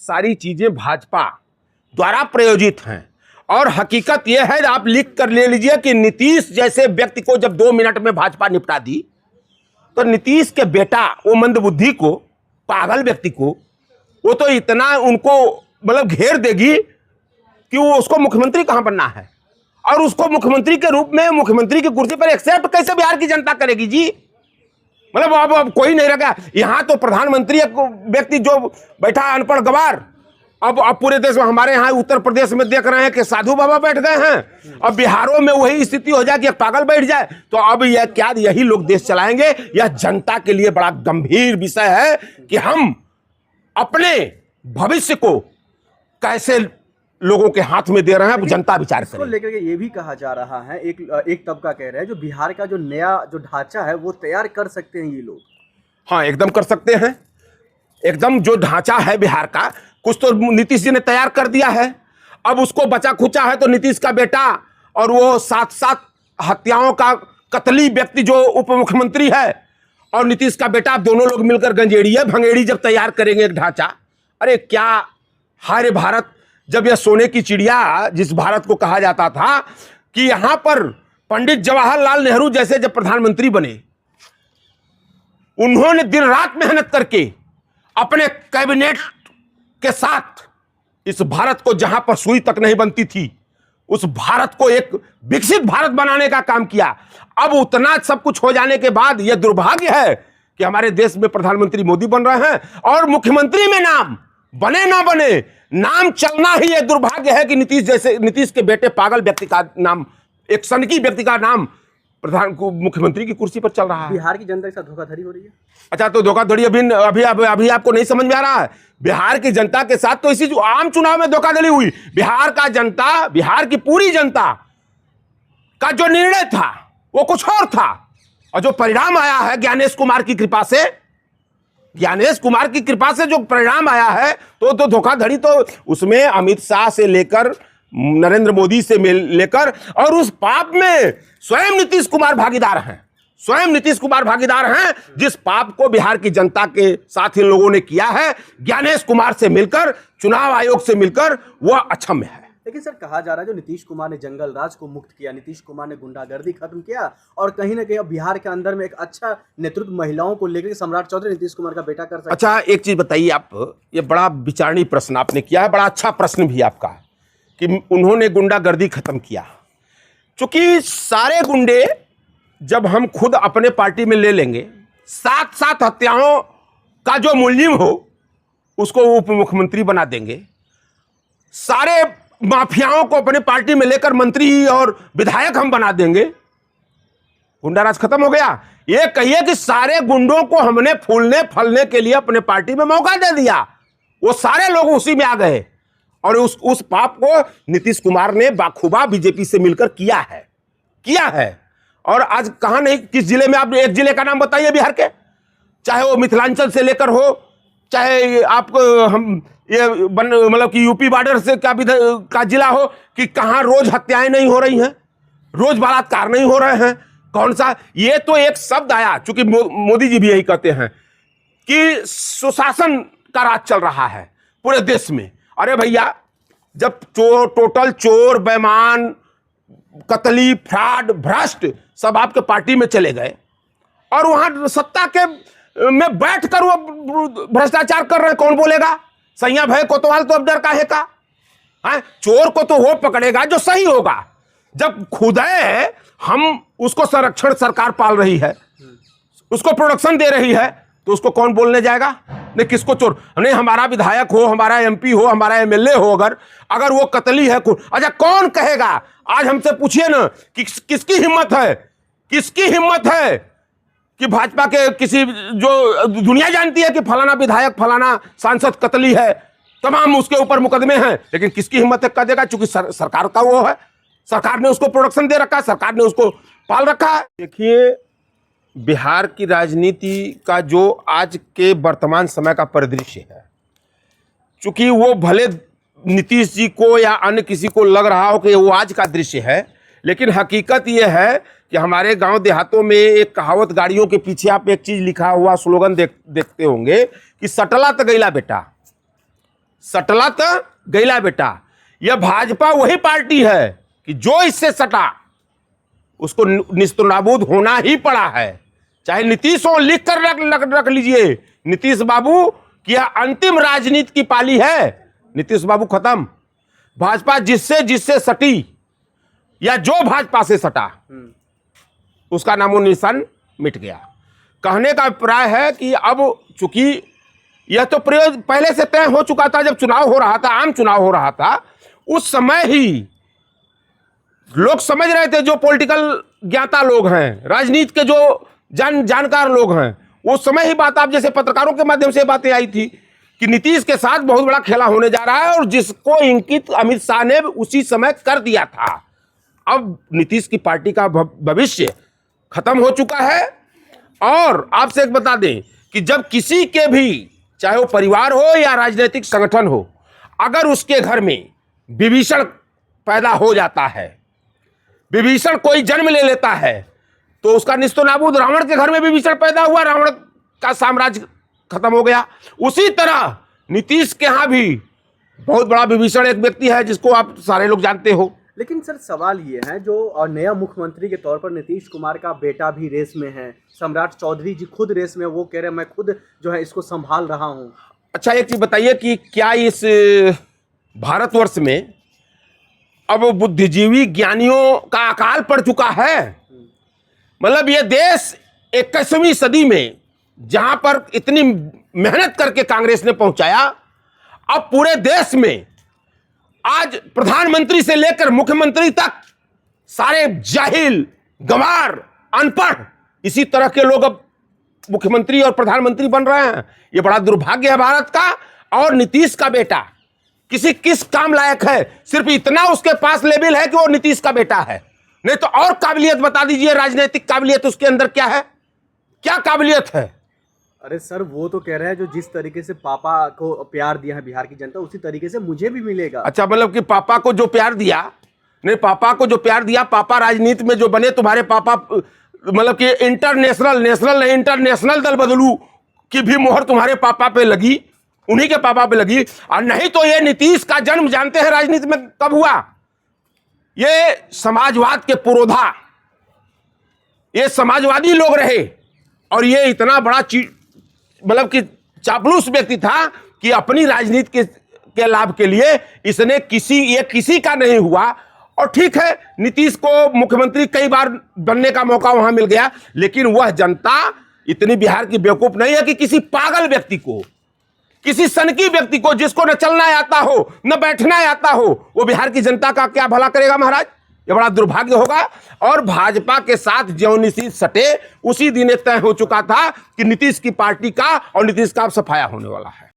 सारी चीजें भाजपा द्वारा प्रायोजित हैं। और हकीकत यह है, आप लिख कर ले लीजिए कि नीतीश जैसे व्यक्ति को जब 2 मिनट में भाजपा निपटा दी, तो नीतीश के बेटा वो मंदबुद्धि को, पागल व्यक्ति को, वो तो इतना उनको मतलब घेर देगी कि वो उसको मुख्यमंत्री कहां बनना है, और उसको मुख्यमंत्री के रूप में मुख्यमंत्री की कुर्सी पर एक्सेप्ट कैसे बिहार की जनता करेगी जी। मतलब अब कोई नहीं रह गया यहां। तो प्रधानमंत्री एक व्यक्ति जो बैठा है अनपढ़ गवार, अब पूरे देश में, हमारे यहाँ उत्तर प्रदेश में देख रहे हैं कि साधु बाबा बैठ गए हैं। अब बिहारों में वही स्थिति हो जाए कि एक पागल बैठ जाए, तो अब यह क्या यही लोग देश चलाएंगे? यह जनता के लिए बड़ा गंभीर विषय है कि हम अपने भविष्य को कैसे लोगों के हाथ में दे रहे हैं, जनता विचार इसको लेकर के ये भी कहा जा रहा है, एक तबका कह रहा है जो बिहार का जो नया जो ढांचा है वो तैयार कर सकते हैं ये लोग। हाँ, एकदम कर सकते हैं। एकदम जो ढांचा है बिहार का, कुछ तो नीतीश जी ने तैयार कर दिया है। अब उसको बचा खुचा है तो नीतीश का बेटा और वो 7 हत्याओं का कतली व्यक्ति जो उप मुख्यमंत्री है और नीतीश का बेटा, दोनों लोग मिलकर गंजेड़ी भंगेड़ी जब तैयार करेंगे एक ढांचा, अरे क्या हाय भारत। जब यह सोने की चिड़िया जिस भारत को कहा जाता था कि यहां पर पंडित जवाहरलाल नेहरू जैसे जब प्रधानमंत्री बने, उन्होंने दिन रात मेहनत करके अपने कैबिनेट के साथ इस भारत को, जहां पर सुई तक नहीं बनती थी, उस भारत को एक विकसित भारत बनाने का काम किया। अब उतना सब कुछ हो जाने के बाद यह दुर्भाग्य है कि हमारे देश में प्रधानमंत्री मोदी बन रहे हैं और मुख्यमंत्री में नाम बने ना बने, नाम चलना ही यह दुर्भाग्य है कि नीतीश के बेटे पागल व्यक्ति का नाम, एक सनकी व्यक्ति का नाम मुख्यमंत्री की कुर्सी पर चल रहा है। बिहार की जनता के साथ धोखाधड़ी हो रही है। अच्छा, तो धोखाधड़ी अभी आपको नहीं समझ में आ रहा है? बिहार की जनता के साथ तो इसी जो आम चुनाव में धोखाधड़ी हुई। बिहार की पूरी जनता का जो निर्णय था वो कुछ और था, और जो परिणाम आया है ज्ञानेश कुमार की कृपा से जो परिणाम आया है, तो धोखाधड़ी तो उसमें अमित शाह से लेकर नरेंद्र मोदी से लेकर, और उस पाप में स्वयं नीतीश कुमार भागीदार हैं। जिस पाप को बिहार की जनता के साथ इन लोगों ने किया है, ज्ञानेश कुमार से मिलकर, चुनाव आयोग से मिलकर, वह अक्षम्य है। लेकिन सर, कहा जा रहा है जो नीतीश कुमार ने जंगल राज को मुक्त किया, नीतीश कुमार ने गुंडागर्दी खत्म किया, और कहीं ना कहीं बिहार के अंदर में एक अच्छा नेतृत्व महिलाओं को लेकर सम्राट चौधरी नीतीश कुमार का बेटा कर सकता है। अच्छा, एक चीज बताइए आप, ये बड़ा विचारणीय प्रश्न आपने किया है, बड़ा अच्छा प्रश्न भी आपका है कि उन्होंने गुंडागर्दी खत्म किया। क्योंकि सारे गुंडे जब हम खुद अपने पार्टी में ले लेंगे, 7 हत्याओं का जो मुलजिम हो उसको उप मुख्यमंत्री बना देंगे, सारे माफियाओं को अपने पार्टी में लेकर मंत्री और विधायक हम बना देंगे, गुंडाराज खत्म हो गया। ये कहिए कि सारे गुंडों को हमने फूलने फलने के लिए अपने पार्टी में मौका दे दिया, वो सारे लोग उसी में आ गए, और उस पाप को नीतीश कुमार ने बाखूबा बीजेपी से मिलकर किया है। और आज कहां नहीं, किस जिले में, आप एक जिले का नाम बताइए बिहार के, चाहे वो मिथिलांचल से लेकर हो, चाहे आपको हम ये मतलब कि यूपी बॉर्डर से का जिला हो, कि कहां रोज हत्याएं नहीं हो रही हैं, रोज बलात्कार नहीं हो रहे हैं। कौन सा, ये तो एक शब्द आया, चूंकि मोदी जी भी यही कहते हैं कि सुशासन का राज चल रहा है पूरे देश में। अरे भैया, जब टोटल चोर, बेईमान, कतली, फ्रॉड, भ्रष्ट सब आपके पार्टी में चले गए, और वहां सत्ता के में बैठकर वो भ्रष्टाचार कर रहे हैं, कौन बोलेगा? सैया भय कोतवाल तो अब डर काहे का है? चोर को तो वो पकड़ेगा जो सही होगा। जब खुद हम उसको संरक्षण सरकार पाल रही है, उसको प्रोडक्शन दे रही है, तो उसको कौन बोलने जाएगा? नहीं, किसको चोर नहीं, हमारा विधायक हो, हमारा एमपी हो, हमारा एमएलए हो, अगर वो कतली है, अच्छा कौन कहेगा? आज हमसे पूछिए ना कि किसकी हिम्मत है कि भाजपा के किसी, जो दुनिया जानती है कि फलाना विधायक, फलाना सांसद कतली है, तमाम उसके ऊपर मुकदमे हैं, लेकिन किसकी हिम्मत है कह देगा? चूंकि सरकार का वो है, सरकार ने उसको प्रोडक्शन दे रखा है, सरकार ने उसको पाल रखा है। देखिए, बिहार की राजनीति का जो आज के वर्तमान समय का परिदृश्य है, चूंकि वो भले नीतीश जी को या अन्य किसी को लग रहा हो कि वो आज का दृश्य है, लेकिन हकीकत ये है कि हमारे गांव देहातों में एक कहावत, गाड़ियों के पीछे आप एक चीज लिखा हुआ स्लोगन देखते होंगे कि सटला तो गईला बेटा, सटला तो गैला बेटा। यह भाजपा वही पार्टी है कि जो इससे सटा उसको निस्तनाबूद होना ही पड़ा है। चाहे नीतीश हो, लिख कर रख लीजिए, नीतीश बाबू की यह अंतिम राजनीति की पाली है। नीतीश बाबू खत्म। भाजपा जिससे सटी या जो भाजपा से सटा उसका नामो निशान मिट गया। कहने का अभिप्राय है कि अब चूंकि यह तो प्रयोग पहले से तय हो चुका था, जब चुनाव हो रहा था, आम चुनाव हो रहा था, उस समय ही लोग समझ रहे थे, जो पॉलिटिकल ज्ञाता लोग हैं, राजनीति के जो जानकार लोग हैं, वो समय ही बात, आप जैसे पत्रकारों के माध्यम से बातें आई थी कि नीतीश के साथ बहुत बड़ा खेला होने जा रहा है, और जिसको इंगित अमित शाह ने उसी समय कर दिया था। अब नीतीश की पार्टी का भविष्य खत्म हो चुका है। और आपसे एक बता दें कि जब किसी के भी, चाहे वो परिवार हो या राजनीतिक संगठन हो, अगर उसके घर में विभीषण पैदा हो जाता है, विभीषण कोई जन्म ले लेता है, तो उसका निस्तनाबूद, रावण के घर में विभीषण पैदा हुआ, रावण का साम्राज्य खत्म हो गया। उसी तरह नीतीश के यहाँ भी बहुत बड़ा विभीषण एक व्यक्ति है जिसको आप सारे लोग जानते हो। लेकिन सर सवाल ये है, जो नया मुख्यमंत्री के तौर पर नीतीश कुमार का बेटा भी रेस में है, सम्राट चौधरी जी खुद रेस में, वो कह रहे हैं मैं खुद जो है इसको संभाल रहा हूँ। अच्छा, एक चीज बताइए कि क्या इस भारतवर्ष में अब बुद्धिजीवी ज्ञानियों का अकाल पड़ चुका है? मतलब ये देश 21वीं सदी में जहां पर इतनी मेहनत करके कांग्रेस ने पहुंचाया, अब पूरे देश में आज प्रधानमंत्री से लेकर मुख्यमंत्री तक सारे जाहिल, गंवार, अनपढ़, इसी तरह के लोग अब मुख्यमंत्री और प्रधानमंत्री बन रहे हैं। ये बड़ा दुर्भाग्य है भारत का। और नीतीश का बेटा किस काम लायक है? सिर्फ इतना उसके पास लेवल है कि वो नीतीश का बेटा है, नहीं तो और काबिलियत बता दीजिए, राजनीतिक काबिलियत उसके अंदर क्या है? क्या काबिलियत है? अरे सर, वो तो कह रहे हैं जो जिस तरीके से पापा को प्यार दिया है बिहार की जनता, उसी तरीके से मुझे भी मिलेगा। अच्छा, मतलब कि पापा को जो प्यार दिया, नहीं, पापा को जो प्यार दिया, पापा राजनीति में जो बने, तुम्हारे पापा, मतलब कि इंटरनेशनल दल बदलू की भी मोहर तुम्हारे पापा पे लगी, उन्हीं के पापा पे लगी। और नहीं तो ये नीतीश का जन्म जानते हैं राजनीति में कब हुआ? ये समाजवाद के पुरोधा, ये समाजवादी लोग रहे, और ये इतना बड़ा मतलब कि चापलूस व्यक्ति था कि अपनी राजनीति के लाभ के लिए इसने किसी का नहीं हुआ। और ठीक है, नीतीश को मुख्यमंत्री कई बार बनने का मौका वहां मिल गया, लेकिन वह जनता इतनी बिहार की बेवकूफ नहीं है कि किसी पागल व्यक्ति को, किसी सनकी व्यक्ति को, जिसको न चलना आता हो न बैठना आता हो, वो बिहार की जनता का क्या भला करेगा महाराज? ये बड़ा दुर्भाग्य होगा। और भाजपा के साथ जो नीतीश सटे, उसी दिन तय हो चुका था कि नीतीश की पार्टी का और नीतीश का अब सफाया होने वाला है।